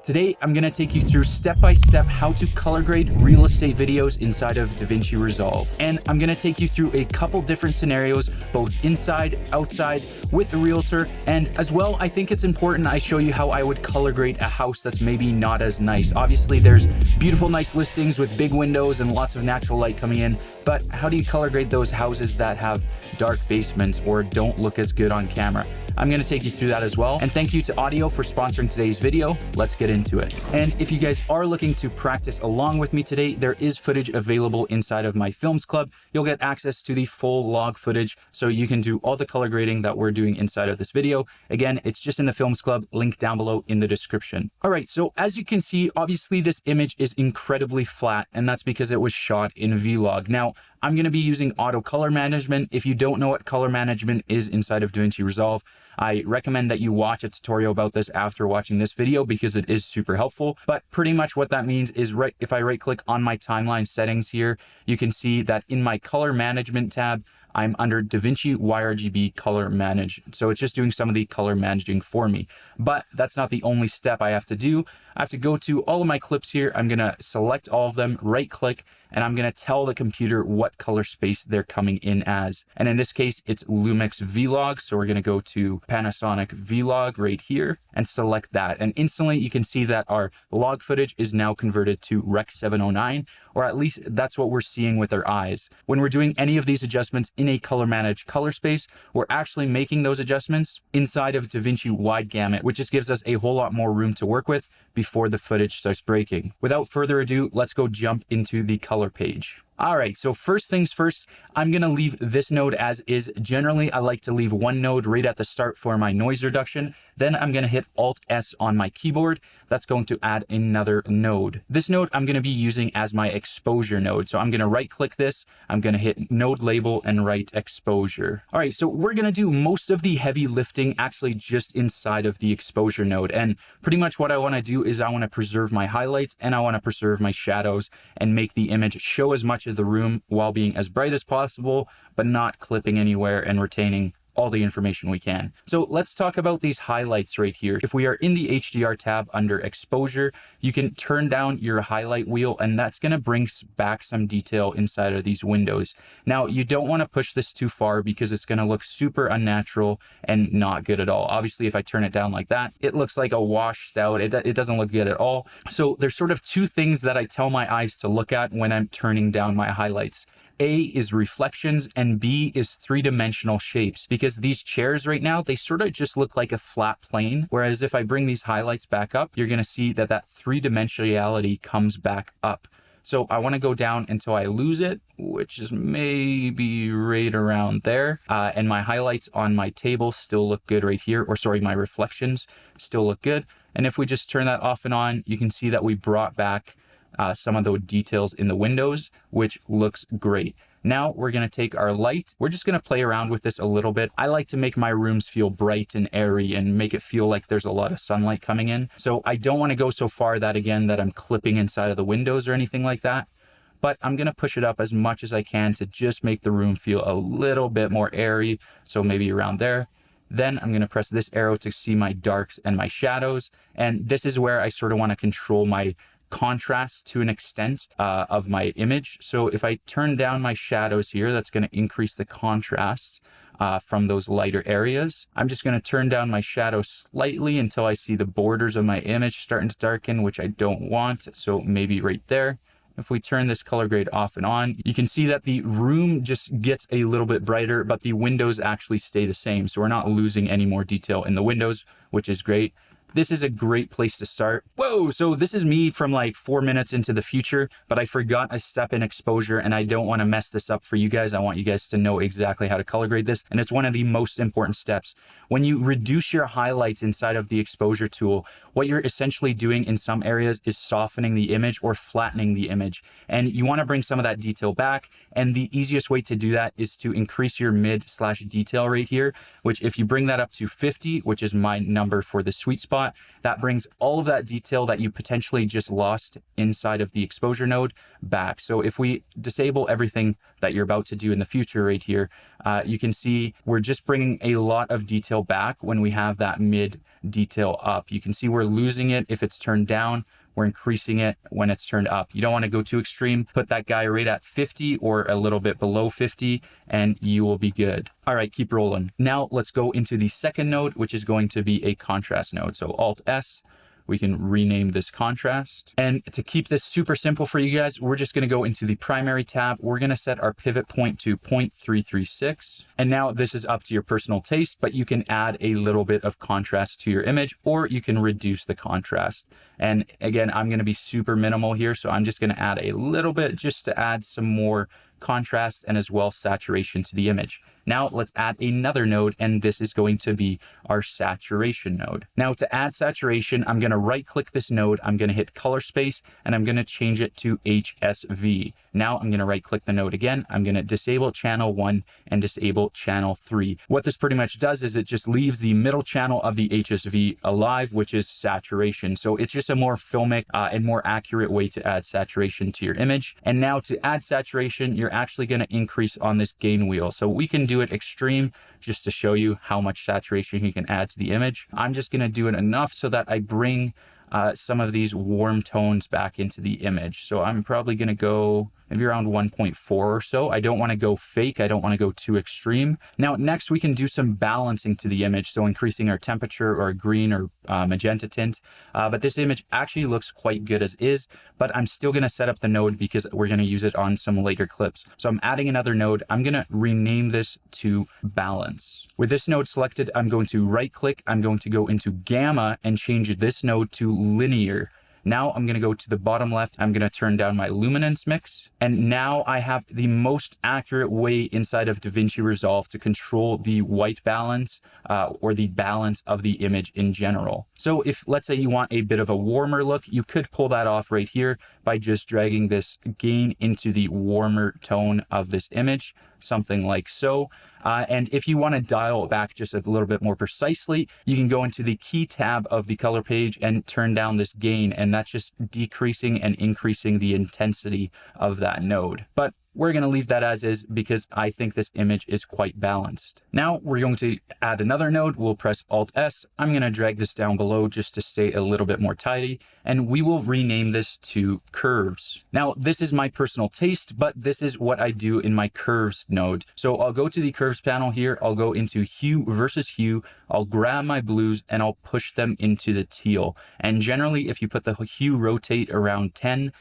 Today, I'm gonna take you through step-by-step how to color grade real estate videos inside of DaVinci Resolve. And I'm gonna take you through a couple different scenarios, both inside, outside, with a realtor. And as well, I think it's important I show you how I would color grade a house that's maybe not as nice. Obviously, there's beautiful, nice listings with big windows and lots of natural light coming in, but how do you color grade those houses that have dark basements or don't look as good on camera? I'm gonna take you through that as well. And thank you to Audiio for sponsoring today's video. Let's get into it. And if you guys are looking to practice along with me today, there is footage available inside of my Films Club. You'll get access to the full log footage, so you can do all the color grading that we're doing inside of this video. Again, it's just in the Films Club, link down below in the description. All right, so as you can see, obviously this image is incredibly flat, and that's because it was shot in Vlog. Now, I'm gonna be using auto color management. If you don't know what color management is inside of DaVinci Resolve, I recommend that you watch a tutorial about this after watching this video because it is super helpful. But pretty much what that means is if I right click on my timeline settings here, you can see that in my color management tab, I'm under DaVinci YRGB color manage. So it's just doing some of the color managing for me. But that's not the only step I have to do. I have to go to all of my clips here. I'm gonna select all of them, right click, and I'm gonna tell the computer what color space they're coming in as. And in this case, it's Lumix Vlog. So we're gonna go to Panasonic Vlog right here and select that. And instantly you can see that our log footage is now converted to Rec 709, or at least that's what we're seeing with our eyes. When we're doing any of these adjustments in a color managed color space, we're actually making those adjustments inside of DaVinci Wide Gamut, which just gives us a whole lot more room to work with before the footage starts breaking. Without further ado, let's go jump into the color page. All right, so first things first, I'm gonna leave this node as is. Generally, I like to leave one node right at the start for my noise reduction. Then I'm gonna hit Alt-S on my keyboard. That's going to add another node. This node I'm gonna be using as my exposure node. So I'm gonna right click this, I'm gonna hit node label and write exposure. All right, so we're gonna do most of the heavy lifting actually just inside of the exposure node. And pretty much what I wanna do is I wanna preserve my highlights and I wanna preserve my shadows and make the image show as much of the room while being as bright as possible, but not clipping anywhere and retaining all the information we can. So let's talk about these highlights right here. If we are in the HDR tab under exposure, you can turn down your highlight wheel and that's gonna bring back some detail inside of these windows. Now, you don't wanna push this too far because it's gonna look super unnatural and not good at all. Obviously, if I turn it down like that, it looks like a washed out, it doesn't look good at all. So there's sort of two things that I tell my eyes to look at when I'm turning down my highlights. A is reflections and B is three-dimensional shapes, because these chairs right now, they sort of just look like a flat plane. Whereas if I bring these highlights back up, you're gonna see that that three-dimensionality comes back up. So I wanna go down until I lose it, which is maybe right around there. And my highlights on my table still look good right here, or sorry, my reflections still look good. And if we just turn that off and on, you can see that we brought back some of the details in the windows, which looks great. Now we're gonna take our light. We're just gonna play around with this a little bit. I like to make my rooms feel bright and airy and make it feel like there's a lot of sunlight coming in. So I don't wanna go so far that I'm clipping inside of the windows or anything like that. But I'm gonna push it up as much as I can to just make the room feel a little bit more airy. So maybe around there. Then I'm gonna press this arrow to see my darks and my shadows. And this is where I sort of wanna control my contrast to an extent of my image. So if I turn down my shadows here, that's going to increase the contrast from those lighter areas. I'm just going to turn down my shadow slightly until I see the borders of my image starting to darken, which I don't want. So maybe right there. If we turn this color grade off and on, you can see that the room just gets a little bit brighter, but the windows actually stay the same. So we're not losing any more detail in the windows, which is great. This is a great place to start. Whoa, so this is me from like 4 minutes into the future, but I forgot a step in exposure and I don't want to mess this up for you guys. I want you guys to know exactly how to color grade this. And it's one of the most important steps. When you reduce your highlights inside of the exposure tool, what you're essentially doing in some areas is softening the image or flattening the image. And you want to bring some of that detail back. And the easiest way to do that is to increase your mid/detail right here, which if you bring that up to 50, which is my number for the sweet spot, spot, that brings all of that detail that you potentially just lost inside of the exposure node back. So if we disable everything that you're about to do in the future right here, you can see we're just bringing a lot of detail back when we have that mid detail up. You can see we're losing it if it's turned down. We're increasing it when it's turned up. You don't want to go too extreme. Put that guy right at 50 or a little bit below 50 and you will be good. All right, keep rolling. Now let's go into the second node, which is going to be a contrast node. So Alt S. We can rename this contrast. And to keep this super simple for you guys, we're just gonna go into the primary tab. We're gonna set our pivot point to 0.336. And now this is up to your personal taste, but you can add a little bit of contrast to your image, or you can reduce the contrast. And again, I'm gonna be super minimal here. So I'm just gonna add a little bit just to add some more contrast and as well saturation to the image. Now let's add another node, and this is going to be our saturation node. Now to add saturation, I'm going to right click this node, I'm going to hit color space, and I'm going to change it to HSV. Now I'm going to right click the node again. I'm going to disable channel 1 and disable channel 3. What this pretty much does is it just leaves the middle channel of the HSV alive, which is saturation. So it's just a more filmic and more accurate way to add saturation to your image. And now to add saturation, you're actually going to increase on this gain wheel. So we can do it extreme just to show you how much saturation you can add to the image. I'm just going to do it enough so that I bring some of these warm tones back into the image. So I'm probably going to go maybe around 1.4 or so. I don't want to go fake. I don't want to go too extreme. Now, next we can do some balancing to the image. So increasing our temperature or green or magenta tint. But this image actually looks quite good as is, but I'm still going to set up the node because we're going to use it on some later clips. So I'm adding another node. I'm going to rename this to balance. With this node selected, I'm going to right click. I'm going to go into gamma and change this node to linear. Now I'm going to go to the bottom left. I'm going to turn down my luminance mix. And now I have the most accurate way inside of DaVinci Resolve to control the white balance or the balance of the image in general. So if, let's say, you want a bit of a warmer look, you could pull that off right here by just dragging this gain into the warmer tone of this image, something like so. And if you want to dial it back just a little bit more precisely, you can go into the key tab of the color page and turn down this gain, and that's just decreasing and increasing the intensity of that node. But we're going to leave that as is because I think this image is quite balanced. Now we're going to add another node. We'll press Alt S. I'm going to drag this down below just to stay a little bit more tidy, and we will rename this to curves. Now this is my personal taste, but this is what I do in my curves node. So I'll go to the curves panel here. I'll go into hue versus hue. I'll grab my blues and I'll push them into the teal. And generally, if you put the hue rotate around 10,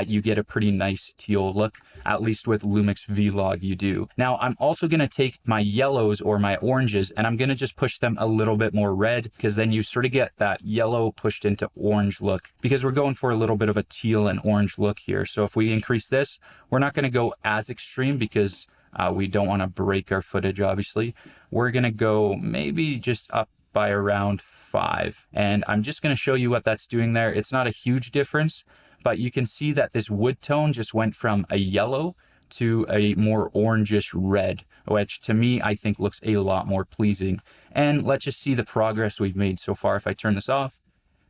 you get a pretty nice teal look, at least with Lumix Vlog you do. Now I'm also going to take my yellows or my oranges and I'm going to just push them a little bit more red, because then you sort of get that yellow pushed into orange look, because we're going for a little bit of a teal and orange look here. So if we increase this, we're not going to go as extreme because we don't want to break our footage, obviously. We're going to go maybe just up by around 5. And I'm just going to show you what that's doing there. It's not a huge difference, but you can see that this wood tone just went from a yellow to a more orangish red, which to me, I think looks a lot more pleasing. And let's just see the progress we've made so far. If I turn this off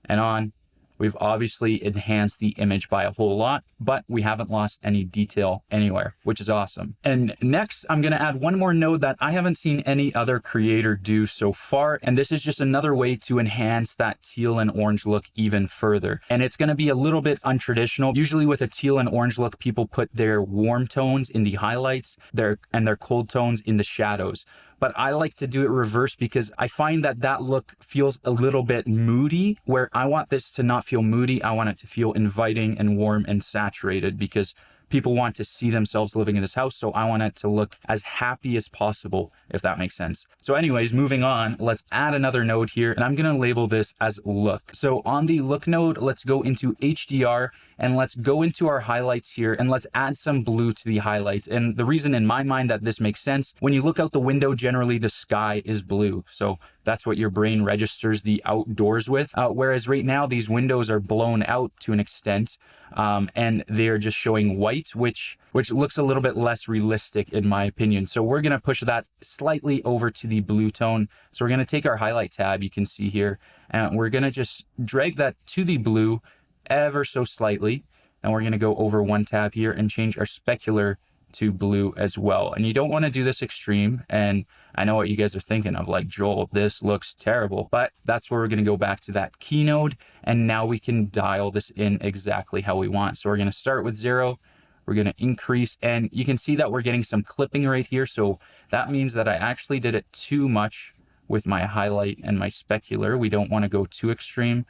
and on, we've obviously enhanced the image by a whole lot, but we haven't lost any detail anywhere, which is awesome. And next, I'm going to add one more node that I haven't seen any other creator do so far. And this is just another way to enhance that teal and orange look even further. And it's going to be a little bit untraditional. Usually with a teal and orange look, people put their warm tones in the highlights, their cold tones in the shadows. But I like to do it reverse because I find that that look feels a little bit moody, where I want this to not feel moody. I want it to feel inviting and warm and saturated, because people want to see themselves living in this house. So I want it to look as happy as possible, if that makes sense. So anyways, moving on, let's add another node here, and I'm going to label this as look. So on the look node, let's go into HDR and let's go into our highlights here and let's add some blue to the highlights. And the reason in my mind that this makes sense, when you look out the window, generally the sky is blue. So That's what your brain registers the outdoors with. Whereas right now, these windows are blown out to an extent, and they're just showing white, which looks a little bit less realistic in my opinion. So we're going to push that slightly over to the blue tone. So we're going to take our highlight tab, you can see here, and we're going to just drag that to the blue ever so slightly. And we're going to go over one tab here and change our specular to blue as well. And you don't want to do this extreme. And I know what you guys are thinking of, like, Joel, this looks terrible, but that's where we're going to go back to that key node. And now we can dial this in exactly how we want. So we're going to start with 0. We're going to increase, and you can see that we're getting some clipping right here. So that means that I actually did it too much with my highlight and my specular. We don't want to go too extreme.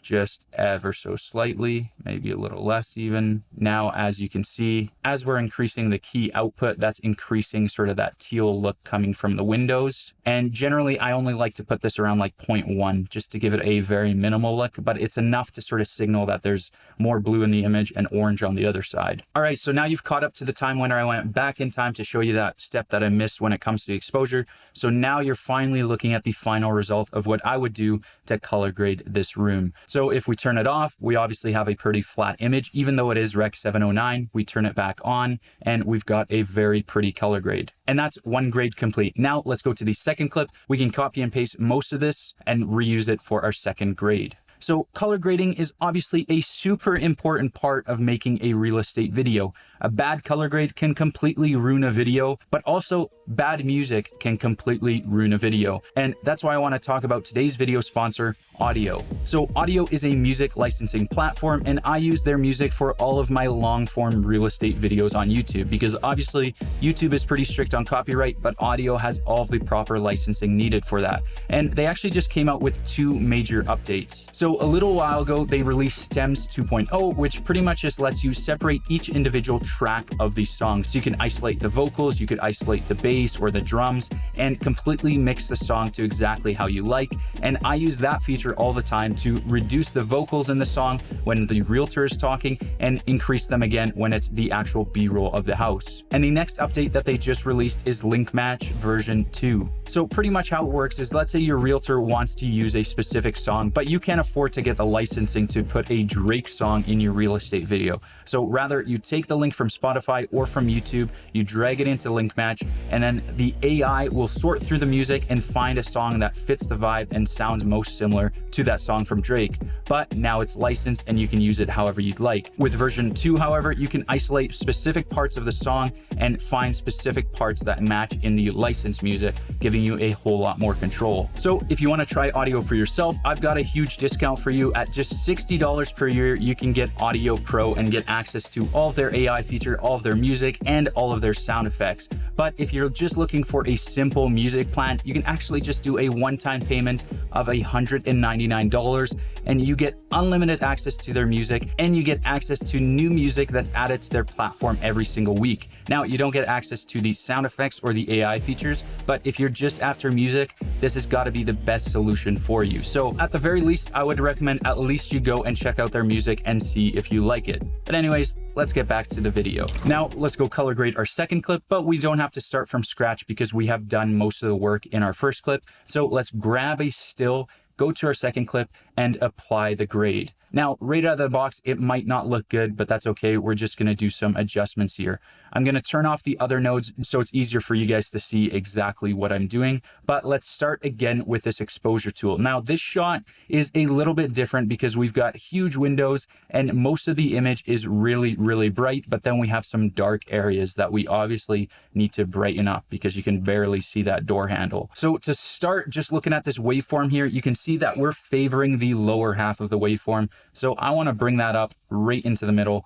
Just ever so slightly, maybe a little less even. Now, as you can see, as we're increasing the key output, that's increasing sort of that teal look coming from the windows. And generally, I only like to put this around like 0.1 just to give it a very minimal look, but it's enough to sort of signal that there's more blue in the image and orange on the other side. All right, so now you've caught up to the time when I went back in time to show you that step that I missed when it comes to the exposure. So now you're finally looking at the final result of what I would do to color grade this room. So if we turn it off, we obviously have a pretty flat image. Even though it is Rec 709, we turn it back on and we've got a very pretty color grade. And that's one grade complete. Now let's go to the second clip. We can copy and paste most of this and reuse it for our second grade. So color grading is obviously a super important part of making a real estate video. A bad color grade can completely ruin a video, but also bad music can completely ruin a video. And that's why I want to talk about today's video sponsor, Audiio. So Audiio is a music licensing platform, and I use their music for all of my long form real estate videos on YouTube, because obviously YouTube is pretty strict on copyright, but Audiio has all of the proper licensing needed for that. And they actually just came out with 2 major updates. So a little while ago, they released Stems 2.0, which pretty much just lets you separate each individual track of the song. So you can isolate the vocals, you could isolate the bass or the drums, and completely mix the song to exactly how you like. And I use that feature all the time to reduce the vocals in the song when the realtor is talking and increase them again when it's the actual B-roll of the house. And the next update that they just released is Link Match version 2. So pretty much how it works is, let's say your realtor wants to use a specific song, but you can't afford to get the licensing to put a Drake song in your real estate video. So rather, you take the link from Spotify or from YouTube, you drag it into Link Match, and then the AI will sort through the music and find a song that fits the vibe and sounds most similar to that song from Drake. But now it's licensed and you can use it however you'd like. With version 2, however, you can isolate specific parts of the song and find specific parts that match in the licensed music, giving you a whole lot more control. So if you want to try Audiio for yourself, I've got a huge discount for you. At just $60 per year, you can get Audiio Pro and get access to all of their AI feature, all of their music, and all of their sound effects. But if you're just looking for a simple music plan, you can actually just do a one-time payment of $199, and you get unlimited access to their music, and you get access to new music that's added to their platform every single week. Now, you don't get access to the sound effects or the AI features, but if you're just after music, this has got to be the best solution for you. So at the very least, I would recommend at least you go and check out their music and see if you like it. But anyways, let's get back to the video. Now let's go color grade our second clip, but we don't have to start from scratch because we have done most of the work in our first clip. So let's grab a still, go to our second clip, and apply the grade. Now, right out of the box, it might not look good, but that's okay. We're just going to do some adjustments here. I'm going to turn off the other nodes so it's easier for you guys to see exactly what I'm doing. But let's start again with this exposure tool. Now, this shot is a little bit different because we've got huge windows and most of the image is really, really bright. But then we have some dark areas that we obviously need to brighten up because you can barely see that door handle. So to start just looking at this waveform here, you can see that we're favoring the lower half of the waveform. So I want to bring that up right into the middle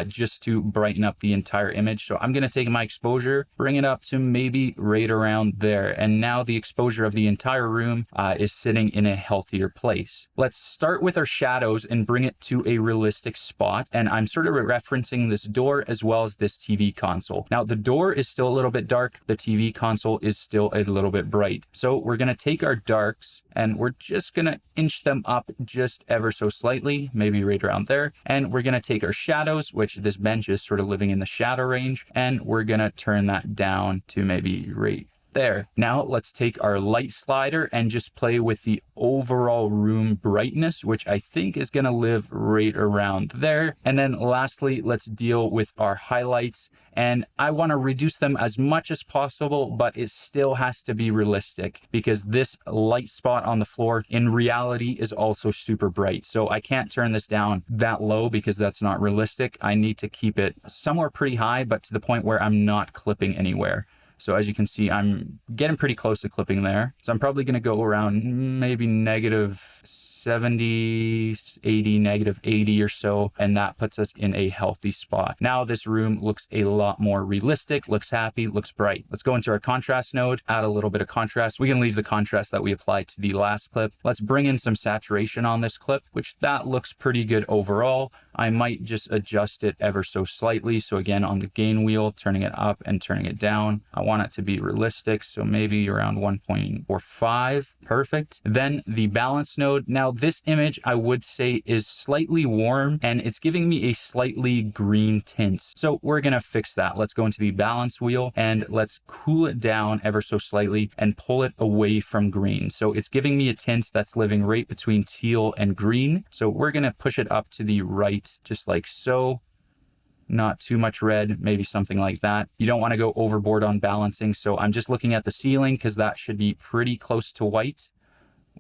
just to brighten up the entire image. So I'm going to take my exposure, bring it up to maybe right around there. And now the exposure of the entire room is sitting in a healthier place. Let's start with our shadows and bring it to a realistic spot. And I'm sort of referencing this door as well as this TV console. Now the door is still a little bit dark. The TV console is still a little bit bright. So we're going to take our darks and we're just going to inch them up just ever so slightly, maybe right around there. And we're going to take our shadows, which this bench is sort of living in the shadow range, and we're going to turn that down to maybe right There. Now let's take our light slider and just play with the overall room brightness, which I think is going to live right around there. And then lastly, let's deal with our highlights. And I want to reduce them as much as possible, but it still has to be realistic because this light spot on the floor in reality is also super bright. So I can't turn this down that low because that's not realistic. I need to keep it somewhere pretty high, but to the point where I'm not clipping anywhere. So as you can see, I'm getting pretty close to clipping there. So I'm probably going to go around maybe -70, 80, -80 or so. And that puts us in a healthy spot. Now this room looks a lot more realistic, looks happy, looks bright. Let's go into our contrast node, add a little bit of contrast. We can leave the contrast that we applied to the last clip. Let's bring in some saturation on this clip, which that looks pretty good overall. I might just adjust it ever so slightly. So again, on the gain wheel, turning it up and turning it down. I want it to be realistic. So maybe around 1.45. Perfect. Then the balance node. Now this image I would say is slightly warm and it's giving me a slightly green tint. So we're going to fix that. Let's go into the balance wheel and let's cool it down ever so slightly and pull it away from green. So it's giving me a tint that's living right between teal and green. So we're going to push it up to the right, just like so. Not too much red, maybe something like that. You don't want to go overboard on balancing. So I'm just looking at the ceiling because that should be pretty close to white,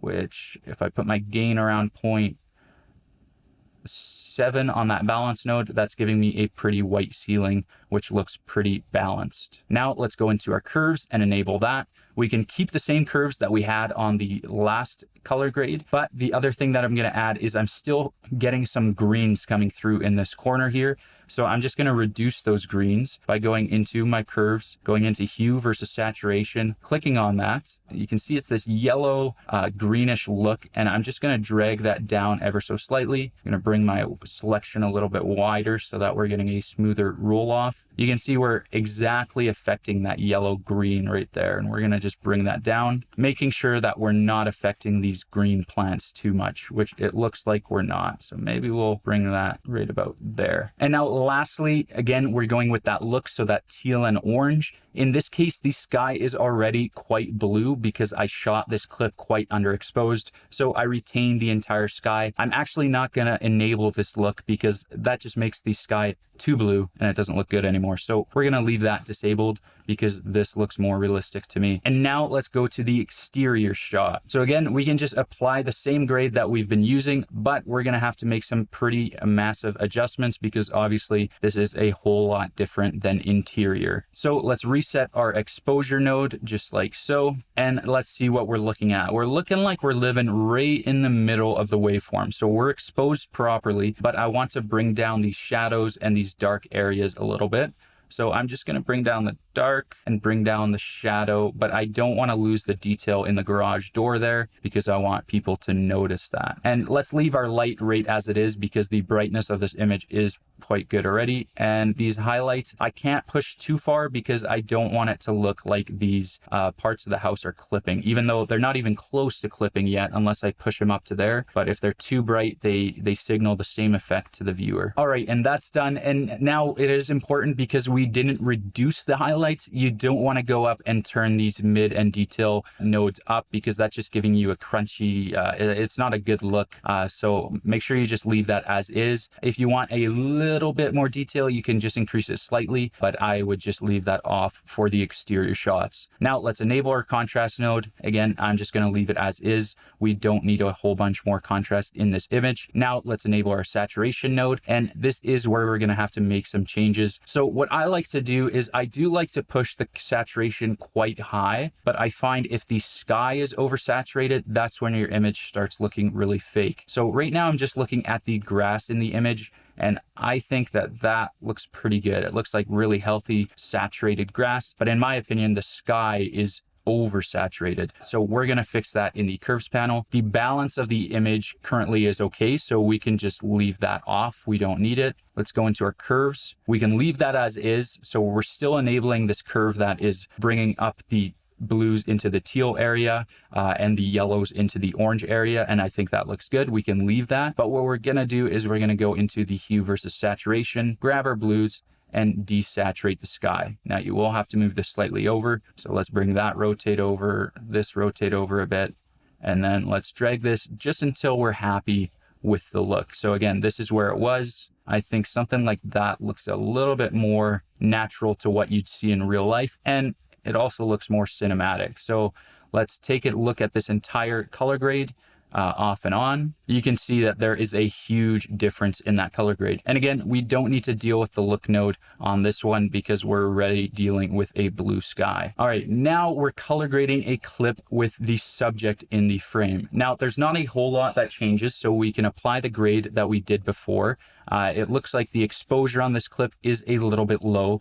which if I put my gain around 0.7 on that balance node, that's giving me a pretty white ceiling, which looks pretty balanced. Now let's go into our curves and enable that. We can keep the same curves that we had on the last color grade, but the other thing that I'm going to add is I'm still getting some greens coming through in this corner here. So I'm just going to reduce those greens by going into my curves, going into hue versus saturation, clicking on that. You can see it's this yellow greenish look, and I'm just going to drag that down ever so slightly. I'm going to bring my selection a little bit wider so that we're getting a smoother roll off. You can see we're exactly affecting that yellow green right there, and we're going to just bring that down, making sure that we're not affecting these green plants too much, which it looks like we're not. So maybe we'll bring that right about there. And now lastly, again, we're going with that look, so that teal and orange. In this case, the sky is already quite blue because I shot this clip quite underexposed. So I retained the entire sky. I'm actually not going to enable this look because that just makes the sky too blue and it doesn't look good anymore. So we're going to leave that disabled because this looks more realistic to me. And now let's go to the exterior shot. So again, we can just apply the same grade that we've been using, but we're going to have to make some pretty massive adjustments because obviously this is a whole lot different than interior. So let's reset our exposure node just like so. And let's see what we're looking at. We're looking like we're living right in the middle of the waveform. So we're exposed properly, but I want to bring down these shadows and these dark areas a little bit. So I'm just going to bring down the dark and bring down the shadow, but I don't want to lose the detail in the garage door there because I want people to notice that. And let's leave our light right as it is because the brightness of this image is quite good already. And these highlights, I can't push too far because I don't want it to look like these parts of the house are clipping, even though they're not even close to clipping yet unless I push them up to there. But if they're too bright, they signal the same effect to the viewer. All right, and that's done. And now it is important because we didn't reduce the highlights. You don't want to go up and turn these mid and detail nodes up because that's just giving you a crunchy, it's not a good look. So make sure you just leave that as is. If you want a little bit more detail, you can just increase it slightly, but I would just leave that off for the exterior shots. Now let's enable our contrast node. Again, I'm just going to leave it as is. We don't need a whole bunch more contrast in this image. Now let's enable our saturation node. And this is where we're going to have to make some changes. So what I like to do is I do like to push the saturation quite high, but I find if the sky is oversaturated, that's when your image starts looking really fake. So right now I'm just looking at the grass in the image, and I think that that looks pretty good. It looks like really healthy, saturated grass, but in my opinion, the sky is oversaturated. So we're going to fix that in the curves panel. The balance of the image currently is okay, so we can just leave that off. We don't need it. Let's go into our curves. We can leave that as is. So we're still enabling this curve that is bringing up the blues into the teal area and the yellows into the orange area. And I think that looks good. We can leave that. But what we're going to do is we're going to go into the hue versus saturation, grab our blues, and desaturate the sky. Now you will have to move this slightly over. So let's bring that rotate over, this rotate over a bit, and then let's drag this just until we're happy with the look. So again, this is where it was. I think something like that looks a little bit more natural to what you'd see in real life. And it also looks more cinematic. So let's take a look at this entire color grade. Off and on, you can see that there is a huge difference in that color grade. And again, we don't need to deal with the look node on this one because we're already dealing with a blue sky. All right, now we're color grading a clip with the subject in the frame. Now, there's not a whole lot that changes, so we can apply the grade that we did before. It looks like the exposure on this clip is a little bit low,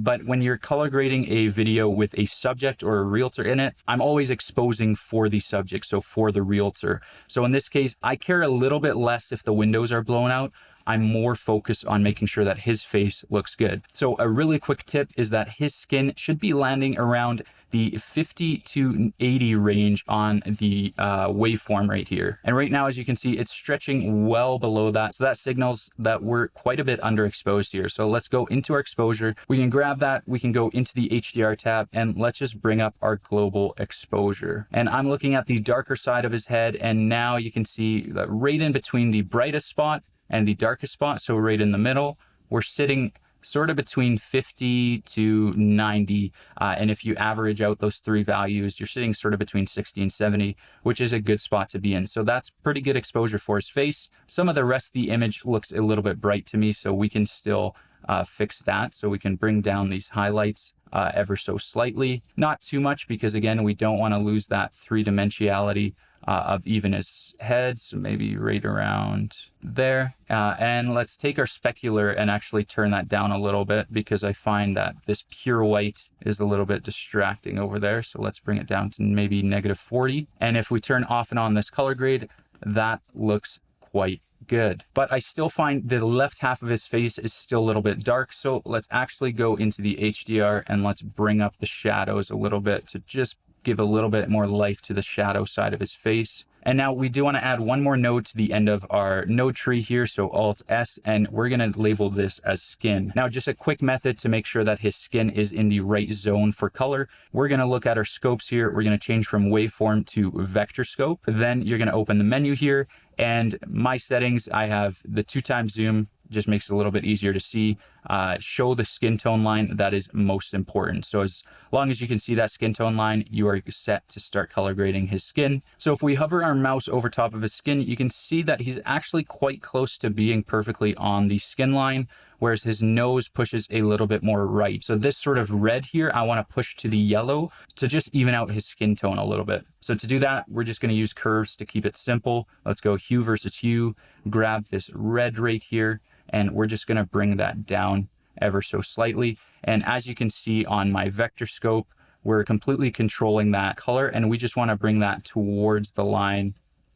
but when you're color grading a video with a subject or a realtor in it, I'm always exposing for the subject, so for the realtor. So in this case, I care a little bit less if the windows are blown out. I'm more focused on making sure that his face looks good. So a really quick tip is that his skin should be landing around the 50 to 80 range on the waveform right here. And right now, as you can see, it's stretching well below that. So that signals that we're quite a bit underexposed here. So let's go into our exposure. We can grab that. We can go into the HDR tab and let's just bring up our global exposure. And I'm looking at the darker side of his head. And now you can see that right in between the brightest spot and the darkest spot, so right in the middle, we're sitting sort of between 50 to 90. And if you average out those three values, you're sitting sort of between 60 and 70, which is a good spot to be in. So that's pretty good exposure for his face. Some of the rest of the image looks a little bit bright to me, so we can still fix that. So we can bring down these highlights ever so slightly. Not too much because again, we don't want to lose that three-dimensionality of even his head, so maybe right around there. And let's take our specular and actually turn that down a little bit because I find that this pure white is a little bit distracting over there. So let's bring it down to maybe -40. And if we turn off and on this color grade, that looks quite good. But I still find the left half of his face is still a little bit dark. So let's actually go into the HDR and let's bring up the shadows a little bit to just give a little bit more life to the shadow side of his face. And now we do want to add one more node to the end of our node tree here. So Alt S, and we're going to label this as skin. Now, just a quick method to make sure that his skin is in the right zone for color. We're going to look at our scopes here. We're going to change from waveform to vector scope. Then you're going to open the menu here, and my settings, I have the 2x zoom, just makes it a little bit easier to see. Show the skin tone line that is most important. So as long as you can see that skin tone line, you are set to start color grading his skin. So if we hover our mouse over top of his skin, you can see that he's actually quite close to being perfectly on the skin line, whereas his nose pushes a little bit more right. So this sort of red here, I want to push to the yellow to just even out his skin tone a little bit. So to do that, we're just going to use curves to keep it simple. Let's go hue versus hue, grab this red right here, and we're just going to bring that down ever so slightly. And as you can see on my vector scope, we're completely controlling that color, and we just want to bring that towards the line,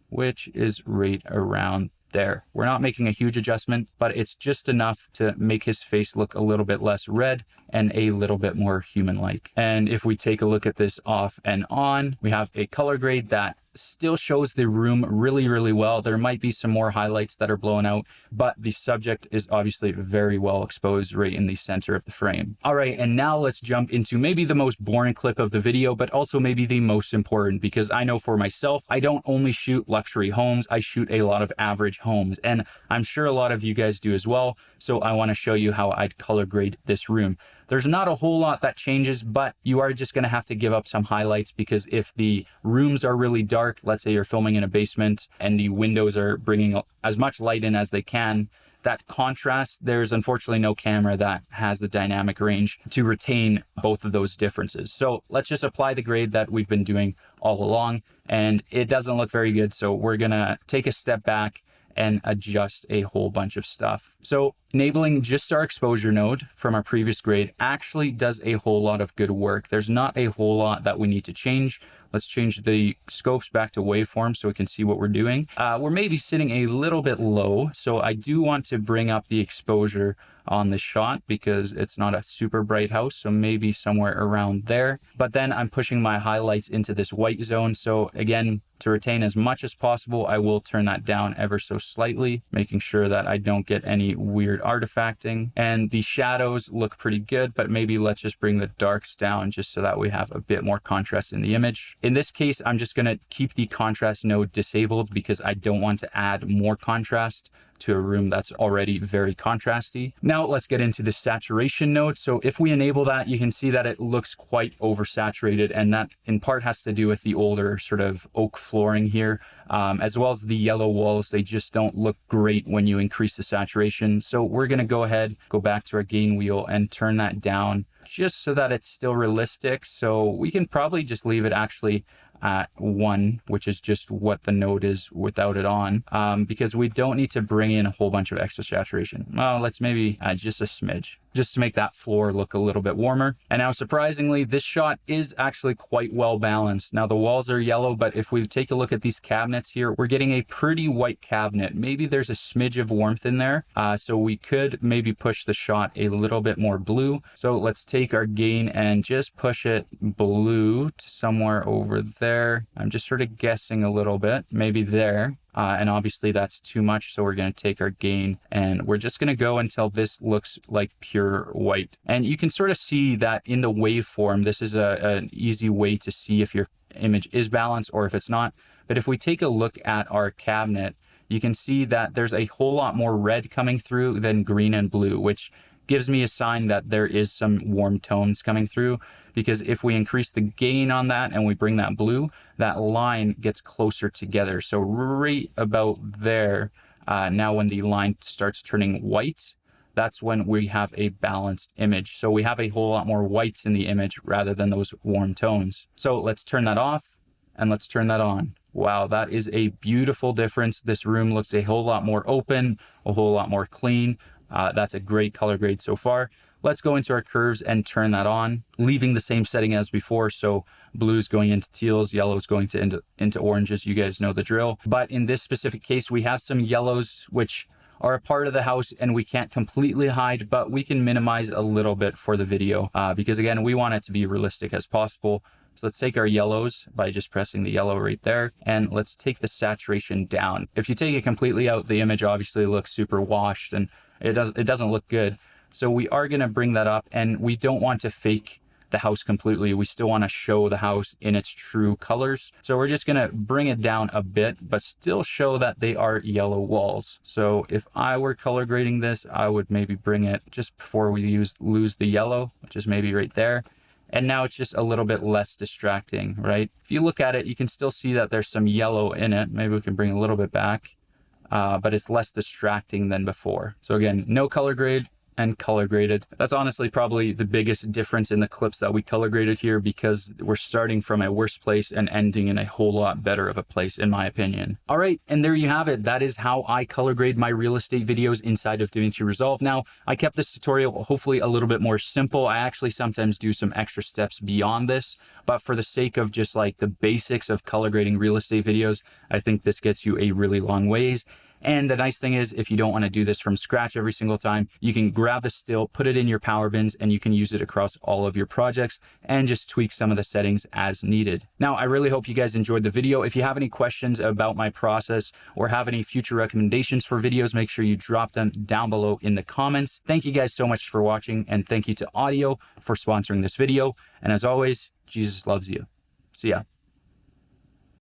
which is right around there. We're not making a huge adjustment, but it's just enough to make his face look a little bit less red and a little bit more human-like. And if we take a look at this off and on, we have a color grade that still shows the room really, really well. There might be some more highlights that are blown out, but the subject is obviously very well exposed right in the center of the frame. All right, and now let's jump into maybe the most boring clip of the video, but also maybe the most important, because I know for myself, I don't only shoot luxury homes, I shoot a lot of average homes, and I'm sure a lot of you guys do as well. So I want to show you how I'd color grade this room. There's not a whole lot that changes, but you are just going to have to give up some highlights, because if the rooms are really dark, let's say you're filming in a basement and the windows are bringing as much light in as they can, that contrast, there's unfortunately no camera that has the dynamic range to retain both of those differences. So let's just apply the grade that we've been doing all along, and it doesn't look very good. So we're going to take a step back and adjust a whole bunch of stuff. So enabling just our exposure node from our previous grade actually does a whole lot of good work. There's not a whole lot that we need to change. Let's change the scopes back to waveform so we can see what we're doing. We're maybe sitting a little bit low, so I do want to bring up the exposure on the shot because it's not a super bright house, so maybe somewhere around there. But then I'm pushing my highlights into this white zone. So again, to retain as much as possible, I will turn that down ever so slightly, making sure that I don't get any weird artifacting. And the shadows look pretty good, but maybe let's just bring the darks down just so that we have a bit more contrast in the image. In this case, I'm just going to keep the contrast node disabled because I don't want to add more contrast to a room that's already very contrasty. Now let's get into the saturation node. So if we enable that, you can see that it looks quite oversaturated, and that in part has to do with the older sort of oak flooring here, as well as the yellow walls. They just don't look great when you increase the saturation. So we're going to go ahead, go back to our gain wheel and turn that down just so that it's still realistic. So we can probably just leave it actually at 1, which is just what the node is without it on, because we don't need to bring in a whole bunch of extra saturation. Well, let's maybe add just a smidge, just to make that floor look a little bit warmer. And now surprisingly, this shot is actually quite well balanced. Now the walls are yellow, but if we take a look at these cabinets here, we're getting a pretty white cabinet. Maybe there's a smidge of warmth in there. So we could maybe push the shot a little bit more blue. So let's take our gain and just push it blue to somewhere over there. I'm just sort of guessing a little bit, maybe there. And obviously that's too much. So we're going to take our gain and we're just going to go until this looks like pure white. And you can sort of see that in the waveform. This is an easy way to see if your image is balanced or if it's not. But if we take a look at our cabinet, you can see that there's a whole lot more red coming through than green and blue, which gives me a sign that there is some warm tones coming through, because if we increase the gain on that and we bring that blue, that line gets closer together. So right about there, now when the line starts turning white, that's when we have a balanced image. So we have a whole lot more whites in the image rather than those warm tones. So let's turn that off and let's turn that on. Wow, that is a beautiful difference. This room looks a whole lot more open, a whole lot more clean. That's a great color grade so far. Let's go into our curves and turn that on, leaving the same setting as before. So blue's going into teals, yellow's going into oranges. You guys know the drill. But in this specific case, we have some yellows, which are a part of the house and we can't completely hide, but we can minimize a little bit for the video because again, we want it to be realistic as possible. So let's take our yellows by just pressing the yellow right there, and let's take the saturation down. If you take it completely out, the image obviously looks super washed and it doesn't look good. So we are going to bring that up, and we don't want to fake the house completely. We still want to show the house in its true colors. So we're just going to bring it down a bit, but still show that they are yellow walls. So if I were color grading this, I would maybe bring it just before we lose the yellow, which is maybe right there. And now it's just a little bit less distracting, right? If you look at it, you can still see that there's some yellow in it. Maybe we can bring a little bit back, but it's less distracting than before. So again, no color grade and color graded. That's honestly probably the biggest difference in the clips that we color graded here, because we're starting from a worse place and ending in a whole lot better of a place, in my opinion. All right, and there you have it. That is how I color grade my real estate videos inside of DaVinci Resolve. Now, I kept this tutorial hopefully a little bit more simple. I actually sometimes do some extra steps beyond this, but for the sake of just like the basics of color grading real estate videos, I think this gets you a really long ways. And the nice thing is, if you don't want to do this from scratch every single time, you can grab the still, put it in your power bins, and you can use it across all of your projects and just tweak some of the settings as needed. Now, I really hope you guys enjoyed the video. If you have any questions about my process or have any future recommendations for videos, make sure you drop them down below in the comments. Thank you guys so much for watching, and thank you to Audiio for sponsoring this video. And as always, Jesus loves you. See ya.